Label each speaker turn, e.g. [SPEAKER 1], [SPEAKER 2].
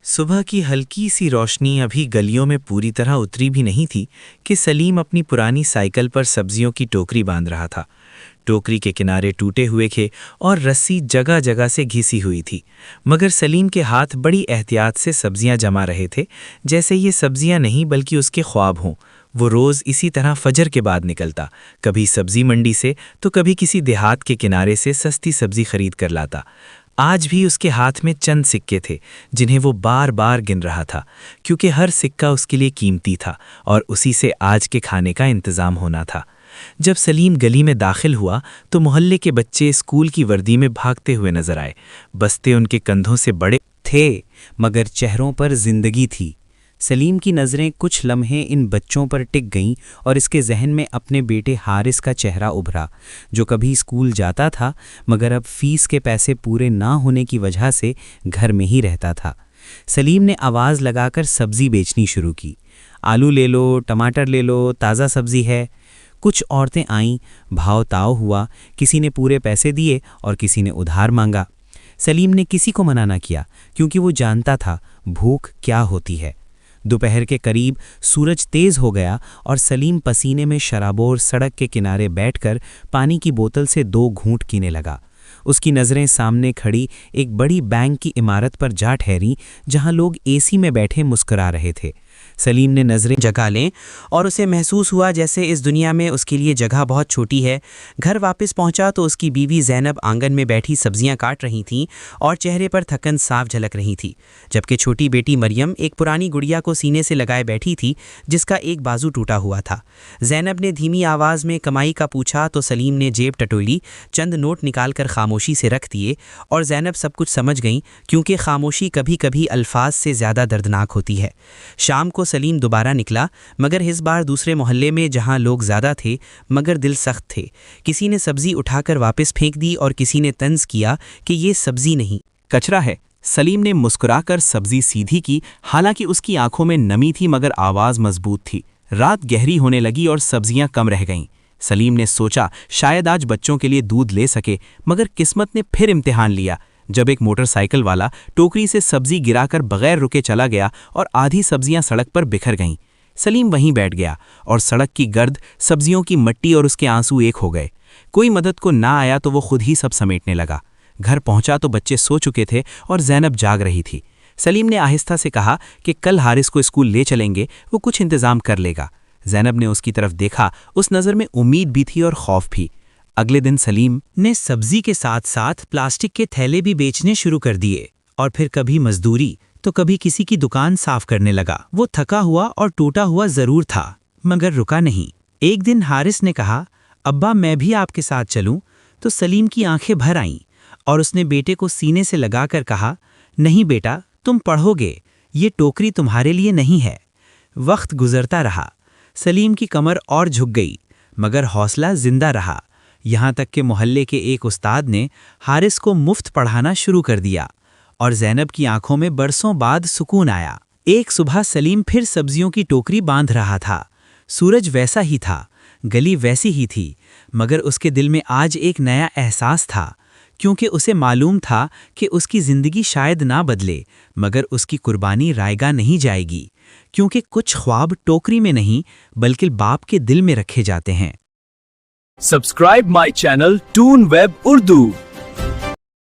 [SPEAKER 1] सुबह की हल्की सी रोशनी अभी गलियों में पूरी तरह उतरी भी नहीं थी कि सलीम अपनी पुरानी साइकिल पर सब्जियों की टोकरी बांध रहा था। टोकरी के किनारे टूटे हुए थे और रस्सी जगह जगह से घिसी हुई थी, मगर सलीम के हाथ बड़ी एहतियात से सब्जियां जमा रहे थे, जैसे ये सब्जियां नहीं बल्कि उसके ख्वाब हों। वो रोज़ इसी तरह फजर के बाद निकलता, कभी सब्जी मंडी से तो कभी किसी देहात के किनारे से सस्ती सब्जी खरीद कर लाता। आज भी उसके हाथ में चंद सिक्के थे जिन्हें वो बार बार गिन रहा था, क्योंकि हर सिक्का उसके लिए कीमती था और उसी से आज के खाने का इंतज़ाम होना था। जब सलीम गली में दाखिल हुआ तो मोहल्ले के बच्चे स्कूल की वर्दी में भागते हुए नजर आए। बस्ते उनके कंधों से बड़े थे, मगर चेहरों पर जिंदगी थी। सलीम की नज़रें कुछ लम्हे इन बच्चों पर टिक गईं और इसके जहन में अपने बेटे हारिस का चेहरा उभरा, जो कभी स्कूल जाता था मगर अब फीस के पैसे पूरे ना होने की वजह से घर में ही रहता था। सलीम ने आवाज़ लगाकर सब्ज़ी बेचनी शुरू की। आलू ले लो, टमाटर ले लो, ताज़ा सब्ज़ी है। कुछ औरतें आईं, भाव ताव हुआ, किसी ने पूरे पैसे दिए और किसी ने उधार मांगा। सलीम ने किसी को मना न किया, क्योंकि वो जानता था भूख क्या होती है। दोपहर के करीब सूरज तेज हो गया और सलीम पसीने में शराबोर सड़क के किनारे बैठकर पानी की बोतल से 2 घूंट पीने लगा। उसकी नज़रें सामने खड़ी एक बड़ी बैंक की इमारत पर जा ठहरीं, जहां लोग एसी में बैठे मुस्कुरा रहे थे। सलीम ने नज़रें जगा लें और उसे महसूस हुआ जैसे इस दुनिया में उसके लिए जगह बहुत छोटी है। घर वापस पहुंचा तो उसकी बीवी ज़ैनब आंगन में बैठी सब्जियां काट रही थीं और चेहरे पर थकन साफ झलक रही थी, जबकि छोटी बेटी मरियम एक पुरानी गुड़िया को सीने से लगाए बैठी थी जिसका एक बाजू टूटा हुआ था। ज़ैनब ने धीमी आवाज़ में कमाई का पूछा तो सलीम ने जेब टटोली, चंद नोट निकाल कर खामोशी से रख दिए और ज़ैनब सब कुछ समझ गई, क्योंकि खामोशी कभी कभी अल्फाज से ज़्यादा दर्दनाक होती है। शाम को सलीम दोबारा निकला, मगर इस बार दूसरे मोहल्ले में, जहां लोग ज़्यादा थे मगर दिल सख्त थे। किसी ने सब्जी उठाकर वापस फेंक दी और किसी ने तंज किया कि ये सब्जी नहीं,
[SPEAKER 2] कचरा है। सलीम ने मुस्कुराकर सब्जी सीधी की, हालांकि उसकी आंखों में नमी थी मगर आवाज़ मजबूत थी। रात गहरी होने लगी और सब्जियां कम रह गईं। सलीम ने सोचा शायद आज बच्चों के लिए दूध ले सके, मगर किस्मत ने फिर इम्तिहान लिया जब एक मोटरसाइकिल वाला टोकरी से सब्जी गिराकर बगैर रुके चला गया और आधी सब्जियां सड़क पर बिखर गईं। सलीम वहीं बैठ गया और सड़क की गर्द, सब्जियों की मट्टी और उसके आंसू एक हो गए। कोई मदद को ना आया तो वो खुद ही सब समेटने लगा। घर पहुंचा तो बच्चे सो चुके थे और ज़ैनब जाग रही थी। सलीम ने आहिस्ता से कहा कि कल हारिस को स्कूल ले चलेंगे, वो कुछ इंतज़ाम कर लेगा। ज़ैनब ने उसकी तरफ देखा, उस नज़र में उम्मीद भी थी और खौफ भी। अगले दिन सलीम
[SPEAKER 1] ने सब्जी के साथ साथ प्लास्टिक के थैले भी बेचने शुरू कर दिए और फिर कभी मजदूरी तो कभी किसी की दुकान साफ करने लगा। वो थका हुआ और टूटा हुआ जरूर था, मगर रुका नहीं। एक दिन हारिस ने कहा, अब्बा मैं भी आपके साथ चलूं? तो सलीम की आंखें भर आईं और उसने बेटे को सीने से लगाकर कहा, नहीं बेटा, तुम पढ़ोगे, ये टोकरी तुम्हारे लिए नहीं है। वक्त गुजरता रहा, सलीम की कमर और झुक गई, मगर हौसला जिंदा रहा। यहाँ तक कि मोहल्ले के एक उस्ताद ने हारिस को मुफ्त पढ़ाना शुरू कर दिया और ज़ैनब की आंखों में बरसों बाद सुकून आया। एक सुबह सलीम फिर सब्जियों की टोकरी बांध रहा था। सूरज वैसा ही था, गली वैसी ही थी, मगर उसके दिल में आज एक नया एहसास था, क्योंकि उसे मालूम था कि उसकी ज़िंदगी शायद ना बदले, मगर उसकी कुर्बानी रायगा नहीं जाएगी, क्योंकि कुछ ख्वाब टोकरी में नहीं बल्कि बाप के दिल में रखे जाते हैं।
[SPEAKER 2] Subscribe my channel Toon Web Urdu.